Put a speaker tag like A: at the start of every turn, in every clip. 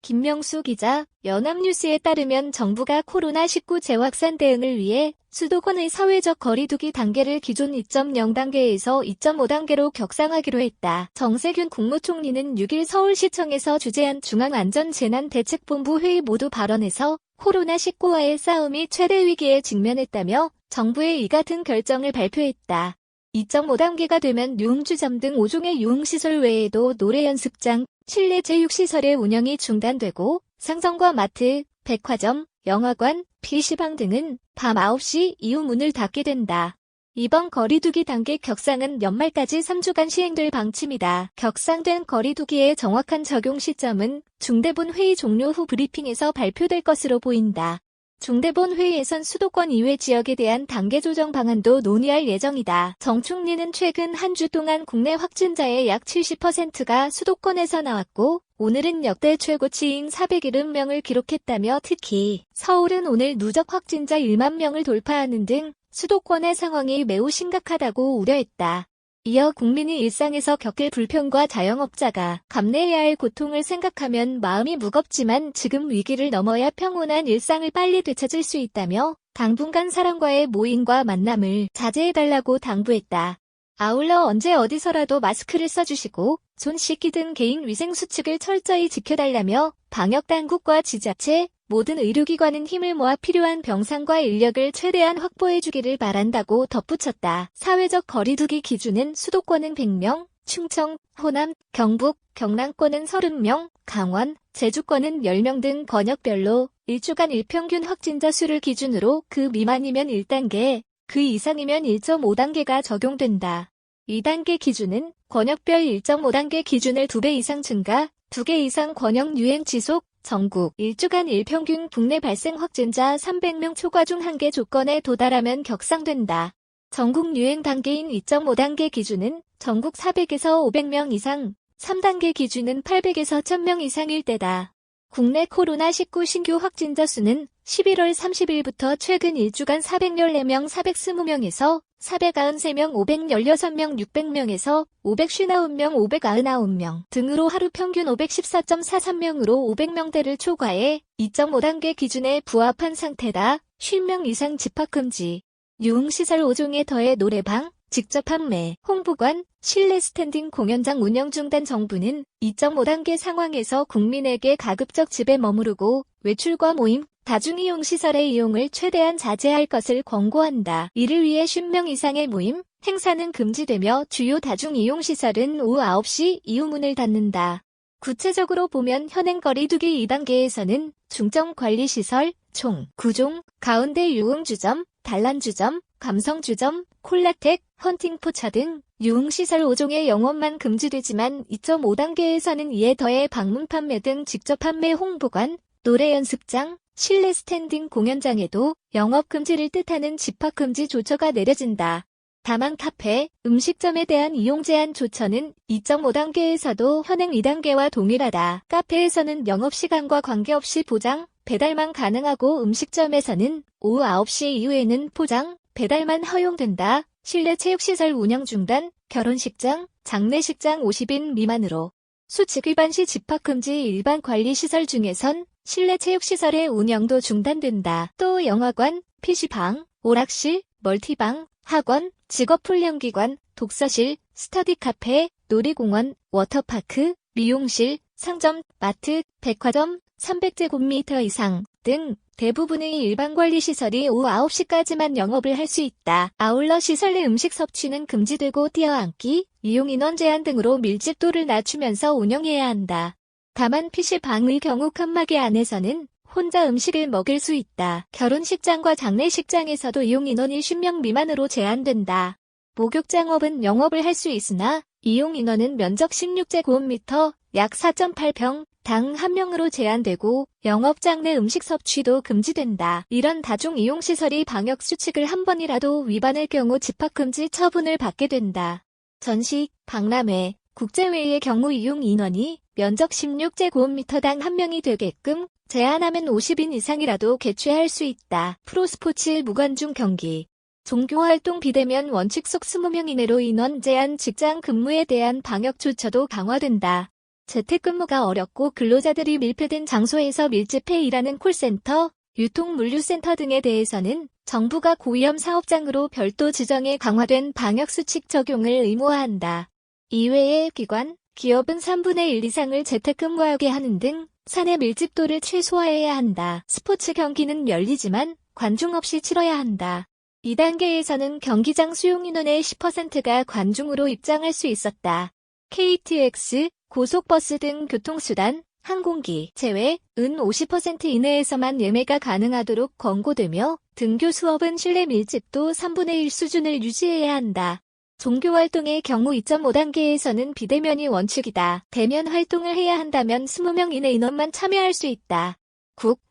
A: 김명수 기자, 연합뉴스에 따르면 정부가 코로나19 재확산 대응을 위해 수도권의 사회적 거리두기 단계를 기존 2.0단계에서 2.5단계로 격상하기로 했다. 정세균 국무총리는 6일 서울시청에서 주재한 중앙안전재난대책본부 회의 모두 발언에서 코로나19와의 싸움이 최대 위기에 직면했다며 정부의 이 같은 결정을 발표했다. 2.5단계가 되면 유흥주점 등 5종의 유흥시설 외에도 노래 연습장, 실내 체육시설의 운영이 중단되고 상점과 마트, 백화점, 영화관, PC방 등은 밤 9시 이후 문을 닫게 된다. 이번 거리두기 단계 격상은 연말까지 3주간 시행될 방침이다. 격상된 거리두기의 정확한 적용 시점은 중대본 회의 종료 후 브리핑에서 발표될 것으로 보인다. 중대본 회의에선 수도권 이외 지역에 대한 단계 조정 방안도 논의할 예정이다. 정 총리는 최근 한 주 동안 국내 확진자의 약 70%가 수도권에서 나왔고 오늘은 역대 최고치인 470명을 기록했다며 특히 서울은 오늘 누적 확진자 1만 명을 돌파하는 등 수도권의 상황이 매우 심각하다고 우려했다. 이어 국민이 일상에서 겪을 불편과 자영업자가 감내해야 할 고통을 생각하면 마음이 무겁지만 지금 위기를 넘어야 평온한 일상을 빨리 되찾을 수 있다며 당분간 사람과의 모임과 만남을 자제해달라고 당부했다. 아울러 언제 어디서라도 마스크를 써주시고 손 씻기 등 개인 위생 수칙을 철저히 지켜달라며 방역당국과 지자체, 모든 의료기관은 힘을 모아 필요한 병상과 인력을 최대한 확보해주기를 바란다고 덧붙였다. 사회적 거리두기 기준은 수도권은 100명, 충청, 호남, 경북, 경남권은 30명, 강원, 제주권은 10명 등 권역별로 일주간 일평균 확진자 수를 기준으로 그 미만이면 1단계, 그 이상이면 1.5단계가 적용된다. 2단계 기준은 권역별 1.5단계 기준을 2배 이상 증가, 2개 이상 권역 유행 지속, 전국 일주간 일평균 국내 발생 확진자 300명 초과 중 1개 조건에 도달하면 격상된다. 전국 유행 단계인 2.5단계 기준은 전국 400에서 500명 이상, 3단계 기준은 800에서 1000명 이상일 때다. 국내 코로나19 신규 확진자 수는 11월 30일부터 최근 일주간 414명 420명에서 493명 516명 600명에서 559명 599명 등으로 하루 평균 514.43명으로 500명대를 초과해 2.5단계 기준에 부합한 상태다. 50명 이상 집합금지. 유흥시설 5종에 더해 노래방, 직접 판매, 홍보관, 실내 스탠딩 공연장 운영 중단. 정부는 2.5단계 상황에서 국민에게 가급적 집에 머무르고 외출과 모임, 다중이용시설의 이용을 최대한 자제할 것을 권고한다. 이를 위해 50명 이상의 모임, 행사는 금지되며 주요 다중이용시설은 오후 9시 이후 문을 닫는다. 구체적으로 보면 현행 거리두기 2단계에서는 중점관리시설, 총 9종, 가운데 유흥주점, 단란주점, 감성주점, 콜라텍, 헌팅포차 등 유흥시설 5종의 영업만 금지되지만 2.5단계에서는 이에 더해 방문 판매 등 직접 판매 홍보관, 노래 연습장, 실내 스탠딩 공연장에도 영업 금지를 뜻하는 집합금지 조처가 내려진다. 다만 카페, 음식점에 대한 이용 제한 조처는 2.5단계에서도 현행 2단계와 동일하다. 카페에서는 영업시간과 관계없이 포장, 배달만 가능하고 음식점에서는 오후 9시 이후에는 포장, 배달만 허용된다. 실내 체육시설 운영 중단, 결혼식장, 장례식장 50인 미만으로. 수칙 위반 시 집합금지. 일반 관리시설 중에선 실내 체육시설의 운영도 중단된다. 또 영화관, PC방, 오락실, 멀티방, 학원, 직업훈련기관, 독서실, 스터디 카페, 놀이공원, 워터파크, 미용실, 상점, 마트, 백화점, 300제곱미터 이상 등 대부분의 일반 관리시설이 오후 9시까지만 영업을 할 수 있다. 아울러 시설 내 음식 섭취는 금지되고 뛰어앉기, 이용인원 제한 등으로 밀집도를 낮추면서 운영해야 한다. 다만 PC방의 경우 칸막이 안에서는 혼자 음식을 먹을 수 있다. 결혼식장과 장례식장에서도 이용인원이 10명 미만으로 제한된다. 목욕장업은 영업을 할 수 있으나 이용인원은 면적 16제곱미터, 약 4.8평, 당 1명으로 제한되고 영업장 내 음식 섭취도 금지된다. 이런 다중이용시설이 방역수칙을 한 번이라도 위반할 경우 집합금지 처분을 받게 된다. 전식, 박람회, 국제회의의 경우 이용 인원이 면적 16제곱미터당 1명이 되게끔 제한하면 50인 이상이라도 개최할 수 있다. 프로스포츠 무관중 경기. 종교활동 비대면 원칙 속 20명 이내로 인원 제한 직장 근무에 대한 방역 조처도 강화된다. 재택근무가 어렵고 근로자들이 밀폐된 장소에서 밀집해 일하는 콜센터, 유통물류센터 등에 대해서는 정부가 고위험 사업장으로 별도 지정해 강화된 방역수칙 적용을 의무화한다. 이외의 기관, 기업은 3분의 1 이상을 재택근무하게 하는 등 사내 밀집도를 최소화해야 한다. 스포츠 경기는 열리지만 관중 없이 치러야 한다. 2단계에서는 경기장 수용인원의 10%가 관중으로 입장할 수 있었다. KTX, 고속버스 등 교통수단, 항공기 제외, 은 50% 이내에서만 예매가 가능하도록 권고되며 등교 수업은 실내 밀집도 3분의 1 수준을 유지해야 한다. 종교활동의 경우 2.5단계에서는 비대면이 원칙이다. 대면 활동을 해야 한다면 20명 이내 인원만 참여할 수 있다.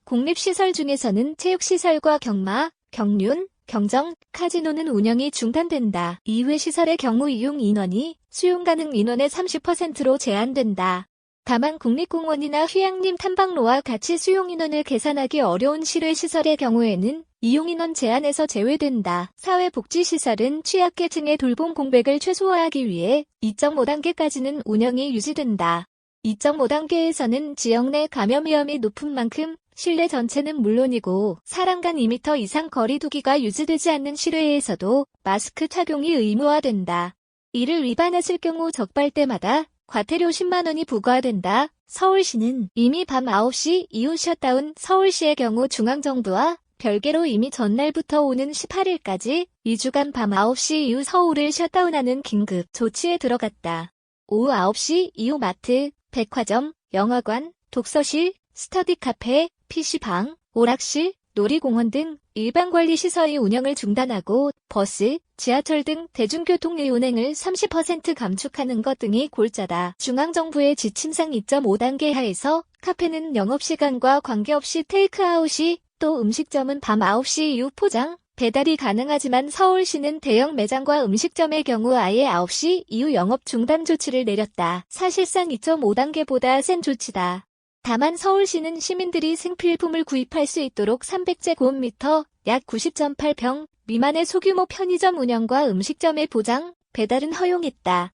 A: 공립시설 중에서는 체육시설과 경마, 경륜, 경정, 카지노는 운영이 중단된다. 이외 시설의 경우 이용 인원이 수용 가능 인원의 30%로 제한된다. 다만 국립공원이나 휴양림 탐방로와 같이 수용 인원을 계산하기 어려운 실외시설의 경우에는 이용 인원 제한에서 제외된다. 사회복지시설은 취약계층의 돌봄 공백을 최소화하기 위해 2.5단계까지는 운영이 유지된다. 2.5단계에서는 지역 내 감염 위험이 높은 만큼 실내 전체는 물론이고 사람 간 2m 이상 거리 두기가 유지되지 않는 실외에서도 마스크 착용이 의무화된다. 이를 위반했을 경우 적발 때마다 과태료 10만 원이 부과된다. 서울시는 이미 밤 9시 이후 셧다운. 서울시의 경우 중앙정부와 별개로 이미 전날부터 오는 18일까지 2주간 밤 9시 이후 서울을 셧다운하는 긴급 조치에 들어갔다. 오후 9시 이후 마트, 백화점, 영화관, 독서실, 스터디 카페, PC방, 오락실, 놀이공원 등 일반관리시설의 운영을 중단하고 버스, 지하철 등 대중교통의 운행을 30% 감축하는 것 등이 골자다. 중앙정부의 지침상 2.5단계 하에서 카페는 영업시간과 관계없이 테이크아웃이, 또 음식점은 밤 9시 이후 포장, 배달이 가능하지만 서울시는 대형 매장과 음식점의 경우 아예 9시 이후 영업 중단 조치를 내렸다. 사실상 2.5단계보다 센 조치다. 다만 서울시는 시민들이 생필품을 구입할 수 있도록 300제곱미터, 약 90.8평 미만의 소규모 편의점 운영과 음식점의 보장, 배달은 허용했다.